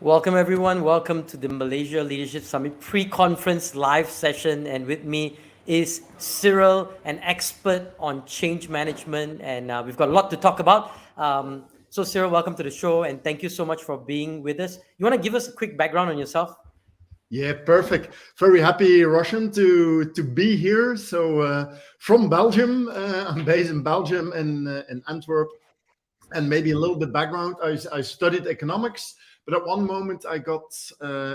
Welcome, everyone. Welcome to the Malaysia Leadership Summit pre-conference live session. And with me is Cyriel, an expert on change management. And we've got a lot to talk about. So Cyriel, welcome to the show. And thank you so much for being with us. You want to give us a quick background on yourself? Yeah, perfect. Very happy, Roshan, to be here. So from Belgium, I'm based in Belgium in Antwerp. And maybe a little bit background, I studied economics, but at one moment I got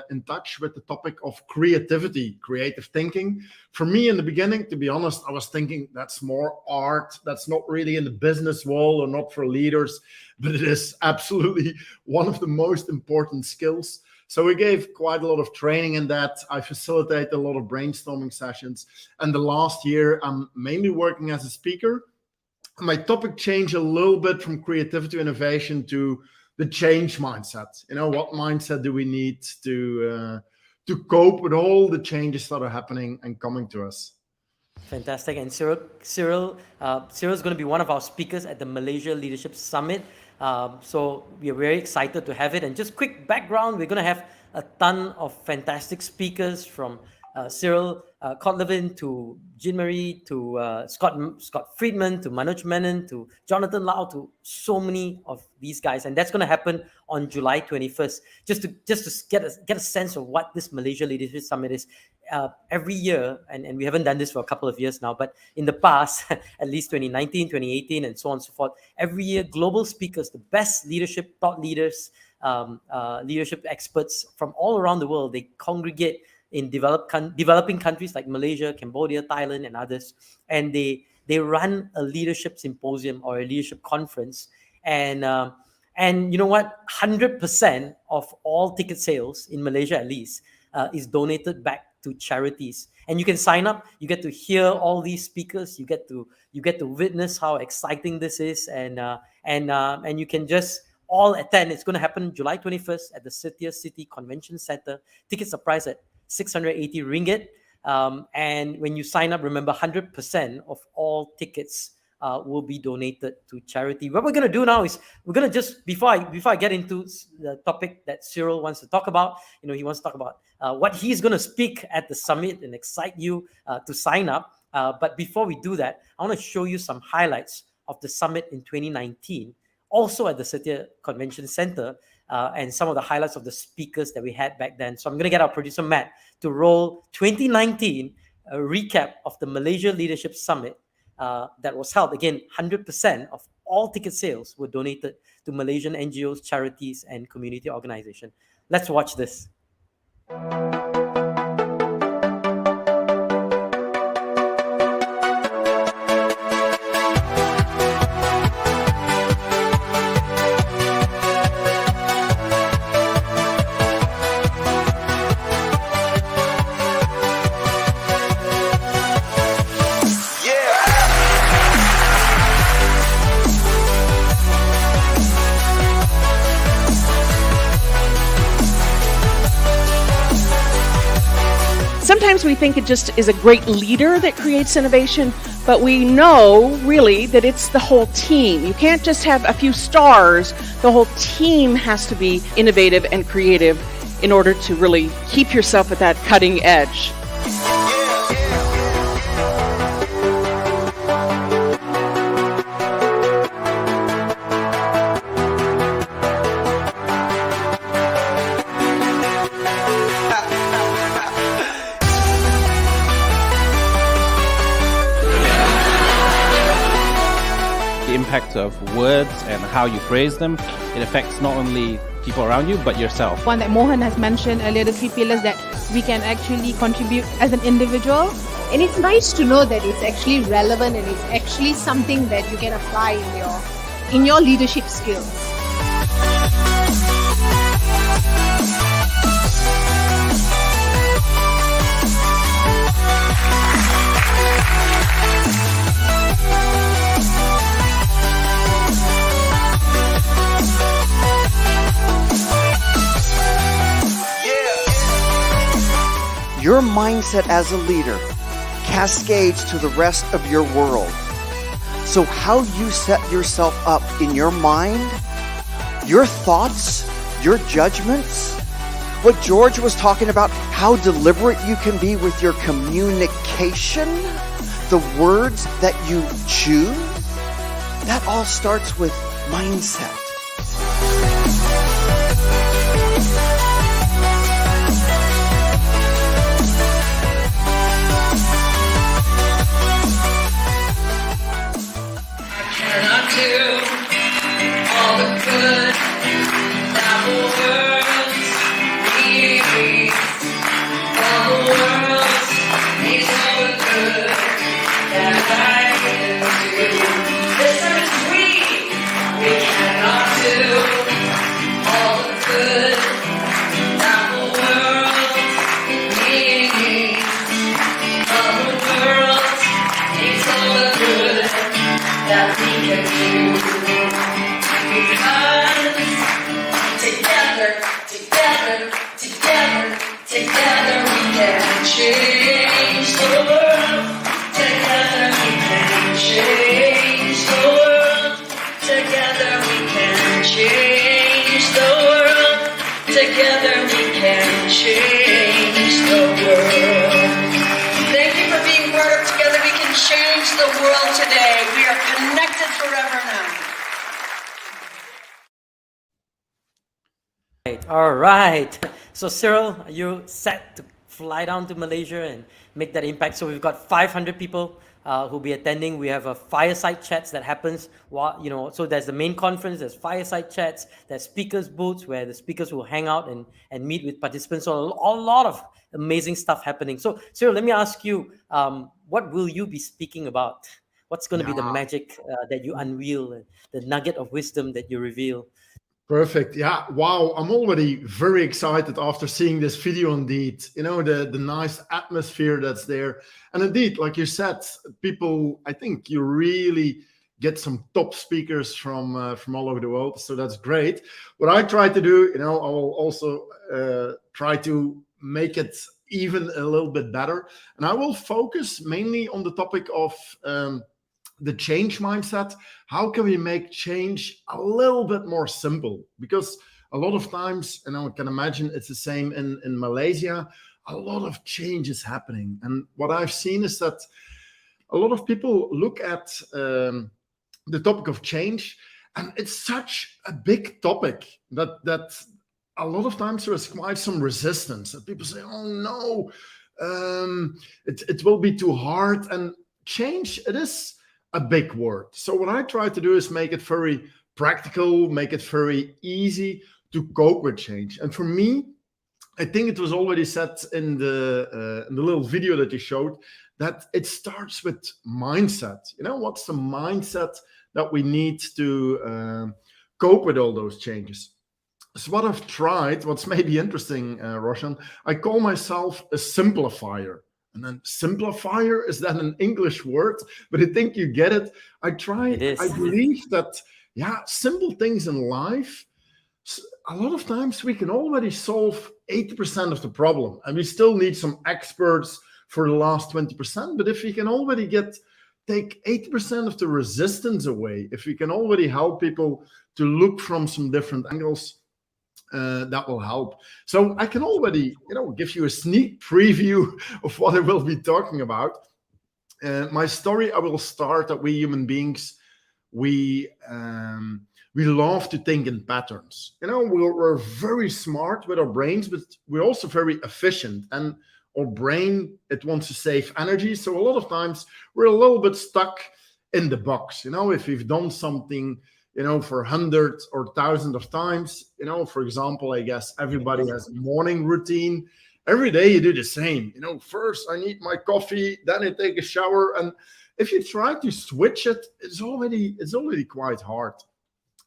in touch with the topic of creativity, creative thinking. For me in the beginning, to be honest, I was thinking that's more art, that's not really in the business world or not for leaders, but it is absolutely one of the most important skills. So we gave quite a lot of training in that. I facilitate a lot of brainstorming sessions. And the last year, I'm mainly working as a speaker. My topic changed a little bit from creativity innovation to the change mindset. You know, what mindset do we need to cope with all the changes that are happening and coming to us? Fantastic. And Cyriel is going to be one of our speakers at the Malaysia Leadership Summit. So we are very excited to have it. And just quick background, we're going to have a ton of fantastic speakers from Cyriel Kortleven to Jean Marie to Scott Friedman to Manoj Menon to Jonathan Lau to so many of these guys, and that's going to happen on July 21st. Just to get a sense of what this Malaysia Leadership Summit is. Every year, and we haven't done this for a couple of years now, but in the past, at least 2019, 2018, and so on and so forth, every year, global speakers, the best leadership, thought leaders, leadership experts from all around the world, they congregate in developing countries like Malaysia, Cambodia, Thailand, and others, and they run a leadership symposium or a leadership conference, and you know what? 100% of all ticket sales in Malaysia, at least, is donated back to charities. And you can sign up. You get to hear all these speakers. You get to witness how exciting this is, and you can just all attend. It's going to happen July 21st at the City Convention Center. Tickets are priced at 680 ringgit. And when you sign up, remember 100% of all tickets will be donated to charity. What we're going to do now is we're going to just, before I get into the topic that Cyriel wants to talk about, you know, he wants to talk about what he's going to speak at the summit and excite you to sign up. But before we do that, I want to show you some highlights of the summit in 2019, also at the City Convention Center, and some of the highlights of the speakers that we had back then. So I'm going to get our producer, Matt, to roll 2019, a recap of the Malaysia Leadership Summit that was held. Again, 100% of all ticket sales were donated to Malaysian NGOs, charities, and community organizations. Let's watch this. Sometimes we think it just is a great leader that creates innovation, but we know really that it's the whole team. You can't just have a few stars. The whole team has to be innovative and creative in order to really keep yourself at that cutting edge. Impact of words and how you phrase them, it affects not only people around you but yourself. One that Mohan has mentioned earlier, the 3 pillars that we can actually contribute as an individual. And it's nice to know that it's actually relevant and it's actually something that you can apply in your leadership skills. Your mindset as a leader cascades to the rest of your world. So how you set yourself up in your mind, your thoughts, your judgments, What George was talking about, how deliberate you can be with your communication, the words that you choose, that all starts with mindset. Cannot do all the good that the world needs. All the world needs all the good that I can do. Listen to we cannot do all the good that the world needs. All the world needs all the good that we can do, because together we can change the world. Together we can change the world. Together we can change the world. Together we can change the world. Thank you for being part of Together We Can Change the World today. We are connected forever now. All right. So Cyriel, are you set to fly down to Malaysia and make that impact? So we've got 500 people who'll be attending. We have a fireside chats that happens while, so there's the main conference, there's fireside chats, there's speakers booths where the speakers will hang out and meet with participants. So a lot of amazing stuff happening. So Cyriel, let me ask you, what will you be speaking about? What's going to be the magic that you unveil, the nugget of wisdom that you reveal? Perfect. Yeah. Wow. I'm already very excited after seeing this video indeed. The nice atmosphere that's there. And indeed, like you said, people, I think you really get some top speakers from all over the world. So that's great. What I try to do, I will also try to make it even a little bit better. And I will focus mainly on the topic of the change mindset. How can we make change a little bit more simple? Because a lot of times, and I can imagine it's the same in Malaysia, a lot of change is happening. And what I've seen is that a lot of people look at the topic of change, and it's such a big topic that a lot of times there is quite some resistance. And people say, oh no, it will be too hard. And change, it is a big word. So what I try to do is make it very practical, make it very easy to cope with change. And for me, I think it was already said in the little video that you showed, that it starts with mindset. What's the mindset that we need to cope with all those changes? So what I've tried, what's maybe interesting, Roshan, I call myself a simplifier. And then simplifier, is that an English word? But I think you get it. I believe that, simple things in life, a lot of times we can already solve 80% of the problem. And we still need some experts for the last 20%. But if we can already take 80% of the resistance away, if we can already help people to look from some different angles, that will help. So I can already, give you a sneak preview of what I will be talking about. My story, I will start that we human beings, we love to think in patterns. We're very smart with our brains, but we're also very efficient. And our brain, it wants to save energy. So a lot of times we're a little bit stuck in the box. If we've done something for hundreds or thousands of times, for example, I guess everybody has a morning routine. Every day you do the same. First I need my coffee, then I take a shower. And if you try to switch it, it's already quite hard.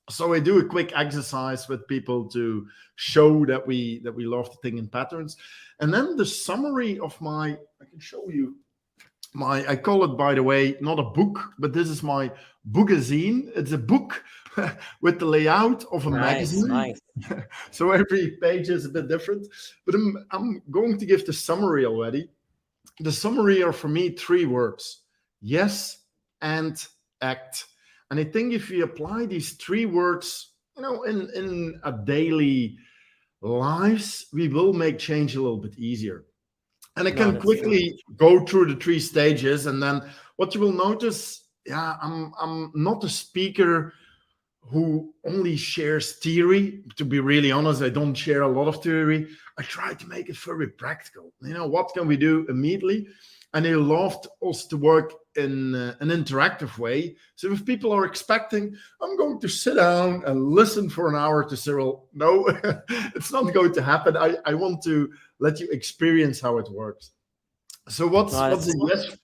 So I do a quick exercise with people to show that we love to think in patterns. And then the summary of I can show you I call it, by the way, not a book, but this is my bookazine. It's a book with the layout of a magazine. Nice. So every page is a bit different. But I'm going to give the summary already. The summary are for me 3 words: yes, and, act. And I think if we apply these 3 words, in a daily lives, we will make change a little bit easier. And I No, can that's true. quickly go through the 3 stages, and then what you will notice, yeah, I'm not a speaker who only shares theory. To be really honest, I don't share a lot of theory. I try to make it very practical. What can we do immediately? And I loved also to work in an interactive way. So if people are expecting, I'm going to sit down and listen for an hour to Cyriel, no, it's not going to happen. I want to let you experience how it works. So what's No, the yes?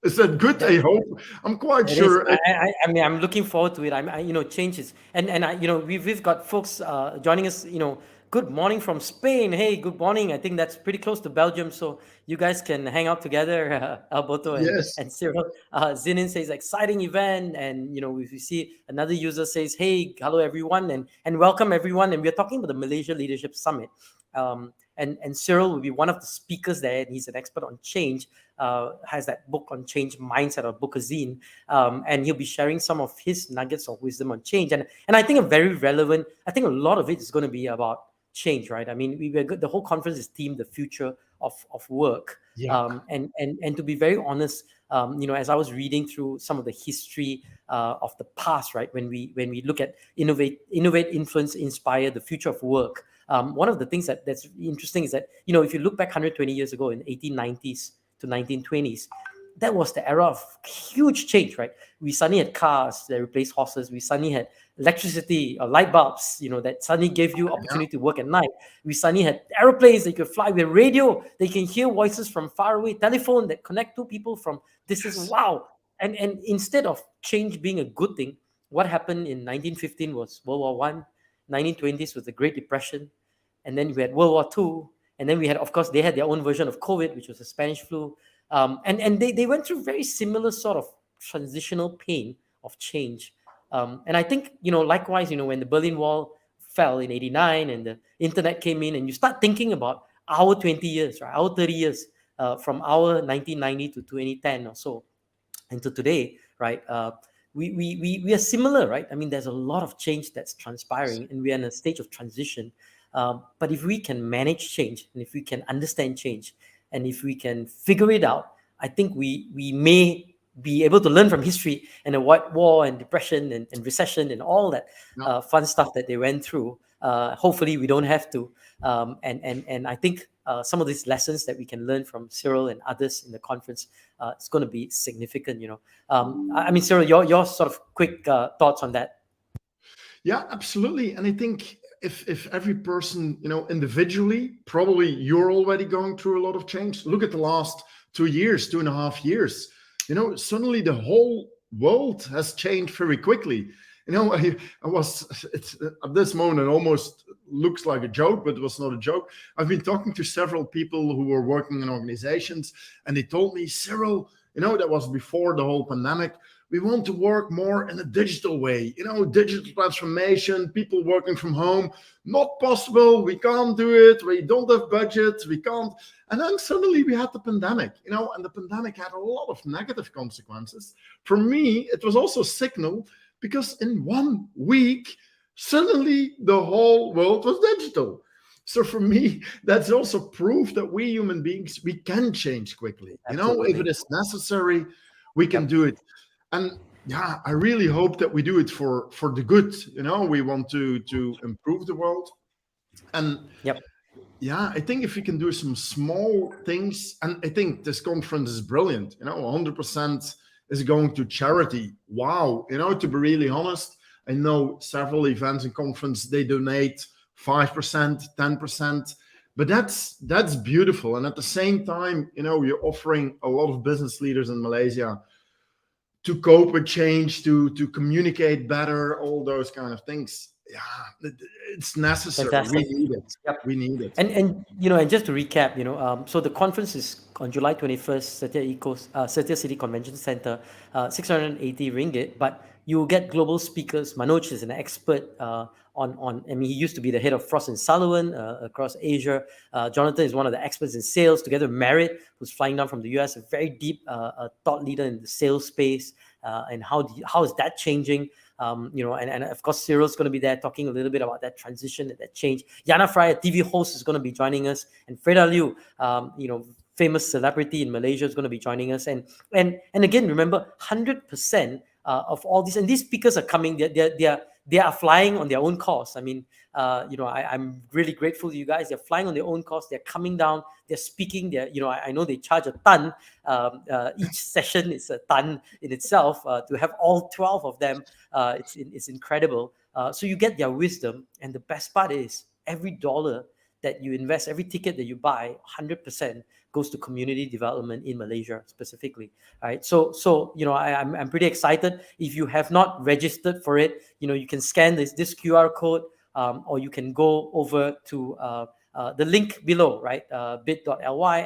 Is that good? I hope. I'm quite It sure. is. I mean, I'm looking forward to it. Changes, and we've got folks joining us. Good morning from Spain. Hey, good morning. I think that's pretty close to Belgium, so you guys can hang out together, Alberto Yes. and Cyriel. Zinin says exciting event, and if you see another user says, hey, hello everyone, and welcome everyone, and we're talking about the Malaysia Leadership Summit. And Cyriel will be one of the speakers there, and he's an expert on change. Has that book on change mindset, or Bookazine, and he'll be sharing some of his nuggets of wisdom on change. And I think a very relevant. I think a lot of it is going to be about change, right? I mean, the whole conference is themed the future of work. Yeah. And to be very honest, as I was reading through some of the history of the past, right, when we look at innovate, influence, inspire, the future of work. One of the things that's interesting is that if you look back 120 years ago in 1890s to 1920s, that was the era of huge change, right? We suddenly had cars that replaced horses. We suddenly had electricity or light bulbs, that suddenly gave you opportunity to work at night. We suddenly had aeroplanes that you could fly with, radio they can hear voices from far away, telephone that connect two people from distance. Yes. Wow. And instead of change being a good thing, what happened in 1915 was World War One. 1920s was the Great Depression, and then we had World War II, and then we had, of course, they had their own version of COVID, which was the Spanish flu. And they went through very similar sort of transitional pain of change. And I think, likewise, when the Berlin Wall fell in 89 and the internet came in, and you start thinking about our 20 years, right, our 30 years, from our 1990 to 2010 or so, and to today, right, we are similar, right? I mean, there's a lot of change that's transpiring, and we're in a stage of transition. But if we can manage change, and if we can understand change, and if we can figure it out, I think we may be able to learn from history and avoid war and depression and recession and all that fun stuff that they went through. Hopefully, we don't have to. And I think some of these lessons that we can learn from Cyriel and others in the conference, it's going to be significant. I mean, Cyriel, your sort of quick thoughts on that. Yeah, absolutely. And I think if every person, individually, probably you're already going through a lot of change. Look at the last 2 years, 2.5 years. Suddenly the whole world has changed very quickly. I was, at this moment, it almost looks like a joke, but it was not a joke. I've been talking to several people who were working in organizations, and they told me, Cyriel, that was before the whole pandemic, we want to work more in a digital way, digital transformation, people working from home, not possible. We can't do it. We don't have budget. We can't. And then suddenly we had the pandemic, and the pandemic had a lot of negative consequences. For me, it was also a signal, because in 1 week, suddenly the whole world was digital. So for me, that's also proof that we human beings, we can change quickly. Absolutely. If it is necessary, we can do it. And yeah, I really hope that we do it for the good. We want to improve the world. And yeah, I think if we can do some small things, and I think this conference is brilliant, 100% is going to charity. Wow. To be really honest, I know several events and conferences, they donate 5%, 10%, but that's beautiful. And at the same time, you're offering a lot of business leaders in Malaysia to cope with change, to communicate better, all those kind of things. Yeah, it's necessary. Fantastic. We need it. We need it. And just to recap, so the conference is on July 21st, Setia City Convention Center, 680 ringgit, but you get global speakers. Manoj is an expert on, I mean, he used to be the head of Frost & Sullivan across Asia. Jonathan is one of the experts in sales, together with Merritt, who's flying down from the US, a very deep thought leader in the sales space, and how is that changing? And of course, Cyriel's going to be there talking a little bit about that transition and that change. Yana Fry, a TV host, is going to be joining us, and Freda Liu, famous celebrity in Malaysia, is going to be joining us. And again, remember, 100% of all these, and these speakers are coming. They are flying on their own cost. I mean, I'm really grateful to you guys. They're flying on their own cost. They're coming down. They're speaking. I know they charge a ton. Each session is a ton in itself. To have all 12 of them, it's incredible. So you get their wisdom, and the best part is every dollar that you invest, every ticket that you buy, 100% goes to community development in Malaysia specifically. Right. So I'm pretty excited. If you have not registered for it, you can scan this QR code, or you can go over to the link below, right? bit.ly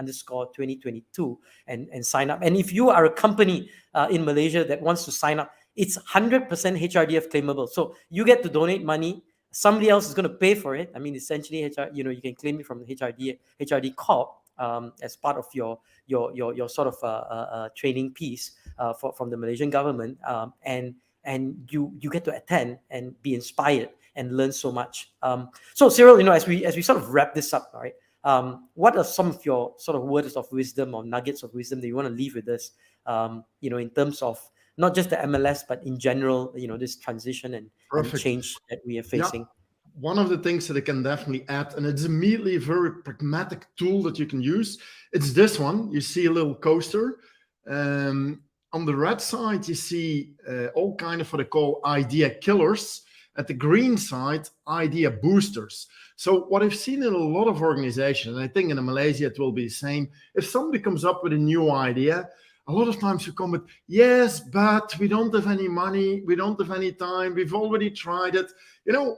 MLS_2022 and sign up. And if you are a company in Malaysia that wants to sign up, it's 100% HRDF claimable. So you get to donate money. Somebody else is going to pay for it. I mean, essentially, you can claim it from the HRD Corp as part of your sort of training piece from the Malaysian government, and you get to attend and be inspired and learn so much. So Cyriel, as we sort of wrap this up, right? What are some of your sort of words of wisdom or nuggets of wisdom that you want to leave with us? In terms of not just the MLS, but in general, this transition and change that we are facing. Yeah. One of the things that I can definitely add, and it's immediately a very pragmatic tool that you can use, it's this one. You see a little coaster. On the red side, you see all kind of what they call idea killers. At the green side, idea boosters. So what I've seen in a lot of organizations, and I think in Malaysia it will be the same, if somebody comes up with a new idea, a lot of times you come with, yes, but we don't have any money, we don't have any time, we've already tried it.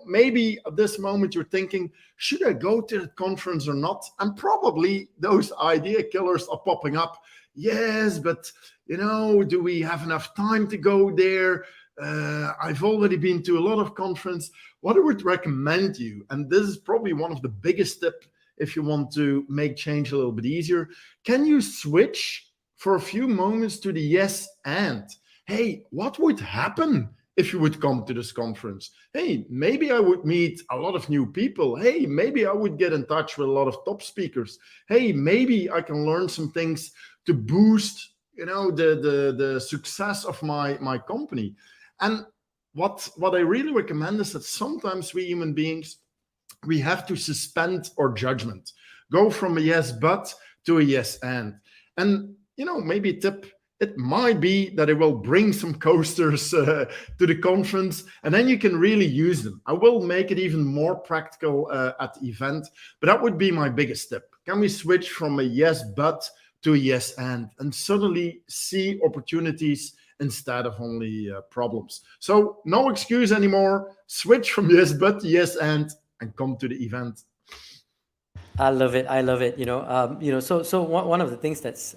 Maybe at this moment you're thinking, should I go to the conference or not? And probably those idea killers are popping up. Yes, but do we have enough time to go there? I've already been to a lot of conference. What I would recommend you, and this is probably one of the biggest tips if you want to make change a little bit easier, can you switch for a few moments to the yes and? Hey, what would happen if you would come to this conference? Hey, maybe I would meet a lot of new people. Hey, maybe I would get in touch with a lot of top speakers. Hey, maybe I can learn some things to boost, the success of my company. And what I really recommend is that sometimes we human beings, we have to suspend our judgment, go from a yes but to a yes and. And maybe a tip, it might be that I will bring some coasters to the conference, and then you can really use them. I will make it even more practical at the event, but that would be my biggest tip. Can we switch from a yes but to a yes and suddenly see opportunities instead of only problems? So no excuse anymore. Switch from yes but to yes and come to the event. I love it. So one of the things that's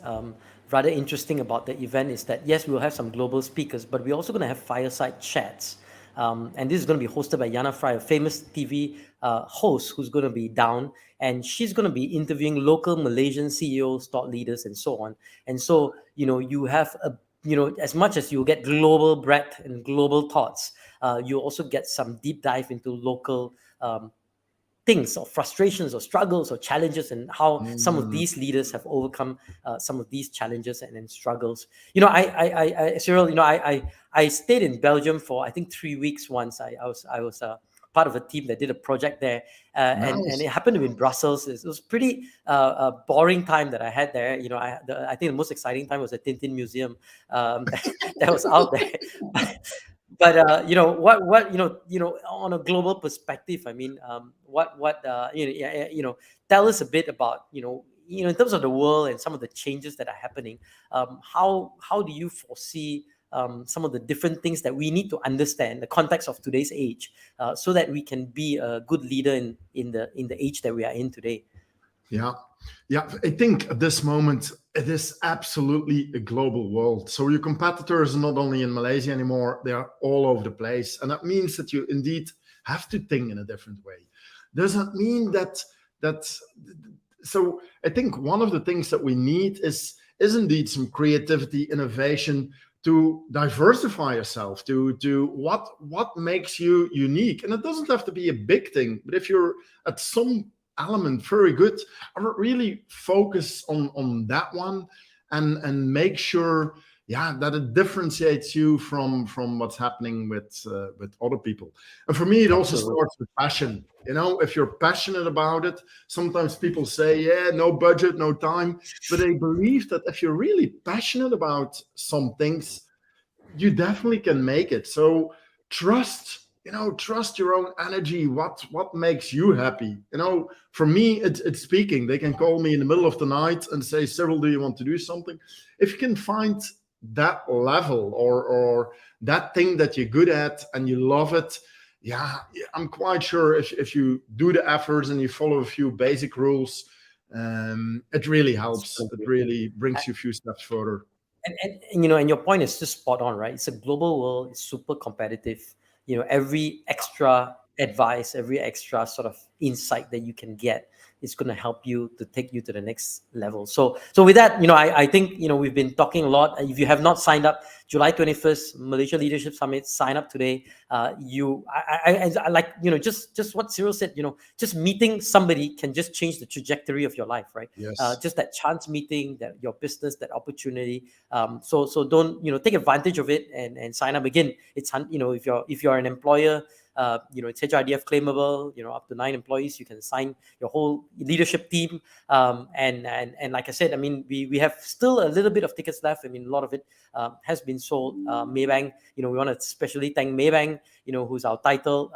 rather interesting about the event is that, yes, we'll have some global speakers, but we're also going to have fireside chats. And this is going to be hosted by Yana Fry, a famous TV host who's going to be down, and she's going to be interviewing local Malaysian CEOs, thought leaders, and so on. And so, you have as much as you get global breadth and global thoughts, you also get some deep dive into local things or frustrations or struggles or challenges, and how some of these leaders have overcome some of these challenges and struggles. Cyriel, I stayed in Belgium for I think 3 weeks once. I was part of a team that did a project there, and it happened to be in Brussels. It was pretty boring time that I had there. I think the most exciting time was the Tintin Museum that was out there. But on a global perspective, I mean, tell us a bit about in terms of the world and some of the changes that are happening. How do you foresee some of the different things that we need to understand the context of today's age, so that we can be a good leader in the age that we are in today? Yeah. I think at this moment, it is absolutely a global world. So your competitors are not only in Malaysia anymore, they are all over the place. And that means that you indeed have to think in a different way. Does that mean that so I think one of the things that we need is indeed some creativity, innovation to diversify yourself, to what makes you unique. And it doesn't have to be a big thing, but if you're at some element very good, I would really focus on that one and make sure, that it differentiates you from what's happening with other people. And for me, it also starts with passion. If you're passionate about it, sometimes people say, no budget, no time, but I believe that if you're really passionate about some things, you definitely can make it. So trust your own energy. What makes you happy? For me, it's speaking. They can call me in the middle of the night and say, Cyriel, do you want to do something? If you can find that level or that thing that you're good at and you love it, I'm quite sure if you do the efforts and you follow a few basic rules, it really helps. It really brings you a few steps further. And your point is just spot on, right? It's a global world. It's super competitive. Every extra advice, every extra sort of insight that you can get is going to help you to take you to the next level. So with that, I think, we've been talking a lot. If you have not signed up, July 21st, Malaysia Leadership Summit, sign up today. I like, just what Cyriel said, just meeting somebody can just change the trajectory of your life, right? Yes. Just that chance meeting, that your business, that opportunity. So don't, take advantage of it and sign up. Again, it's, if you're an employer, it's HRDF claimable, up to 9 employees, you can sign your whole leadership team. And like I said, we have still a little bit of tickets left. A lot of it has been sold. Maybank, we want to especially thank Maybank, who's our title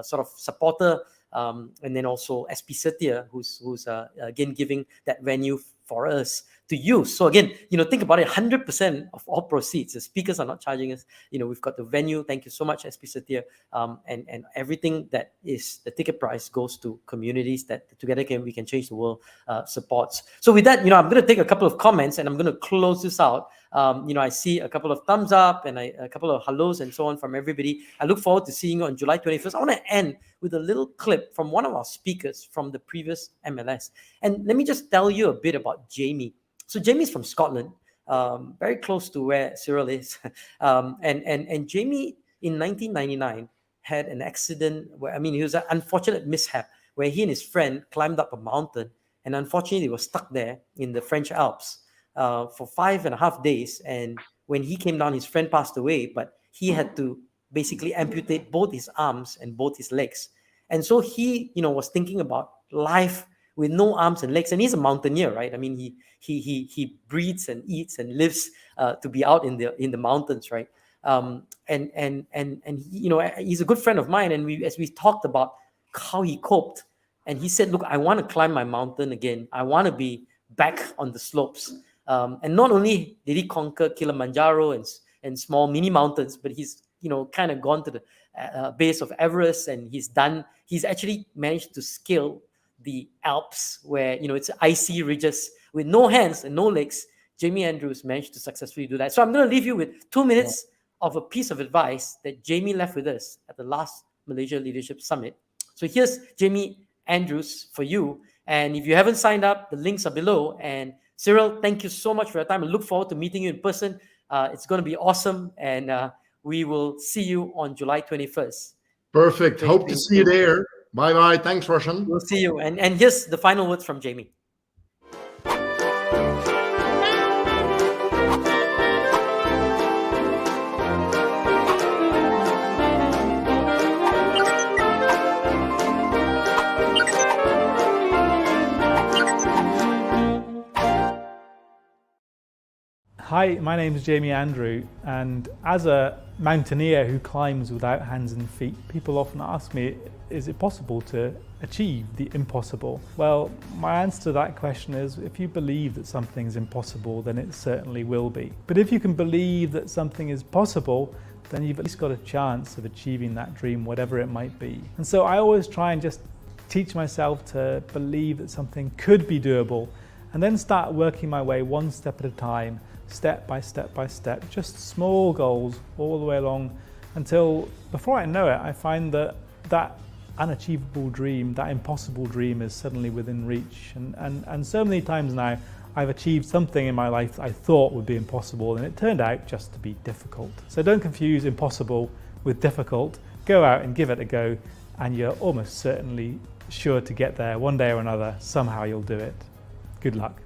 sort of supporter. And then also SP Setia, who's again giving that venue for us to use. So again, think about it, 100% of all proceeds. The speakers are not charging us. We've got the venue. Thank you so much, SP Setia. And everything that is the ticket price goes to communities that together we can change the world supports. So with that, I'm going to take a couple of comments and I'm going to close this out. I see a couple of thumbs up and a couple of hellos and so on from everybody. I look forward to seeing you on July 21st. I want to end with a little clip from one of our speakers from the previous MLS. And let me just tell you a bit about Jamie. So Jamie's from Scotland, very close to where Cyriel is. And Jamie in 1999 had an accident where, he was an unfortunate mishap where he and his friend climbed up a mountain and unfortunately was stuck there in the French Alps for 5.5 days. And when he came down, his friend passed away, but he had to basically amputate both his arms and both his legs. And so he, was thinking about life with no arms and legs. And he's a mountaineer, right? He breathes and eats and lives to be out in the mountains, right? And he's a good friend of mine. And as we talked about how he coped, and he said, look, I want to climb my mountain again. I want to be back on the slopes. And not only did he conquer Kilimanjaro and small mini mountains, but he's kind of gone to the base of Everest, and he's actually managed to scale the Alps where it's icy ridges with no hands and no legs. Jamie Andrews managed to successfully do that. So I'm going to leave you with 2 minutes of a piece of advice that Jamie left with us at the last Malaysia Leadership Summit. So here's Jamie Andrews for you. And if you haven't signed up, the links are below. And Cyriel, thank you so much for your time. I look forward to meeting you in person. It's going to be awesome. And we will see you on July 21st. Perfect. Hope to see you there. Bye-bye. Thanks, Roshan. We'll see you. And here's the final words from Jamie. Hi, my name is Jamie Andrew, and as a mountaineer who climbs without hands and feet, people often ask me, is it possible to achieve the impossible? Well, my answer to that question is, if you believe that something is impossible, then it certainly will be. But if you can believe that something is possible, then you've at least got a chance of achieving that dream, whatever it might be. And so I always try and just teach myself to believe that something could be doable, and then start working my way one step at a time, step by step by step, just small goals all the way along until before I know it, I find that that unachievable dream, that impossible dream is suddenly within reach. And so many times now I've achieved something in my life that I thought would be impossible, and it turned out just to be difficult. So don't confuse impossible with difficult. Go out and give it a go, and you're almost certainly sure to get there one day or another. Somehow you'll do it. Good luck.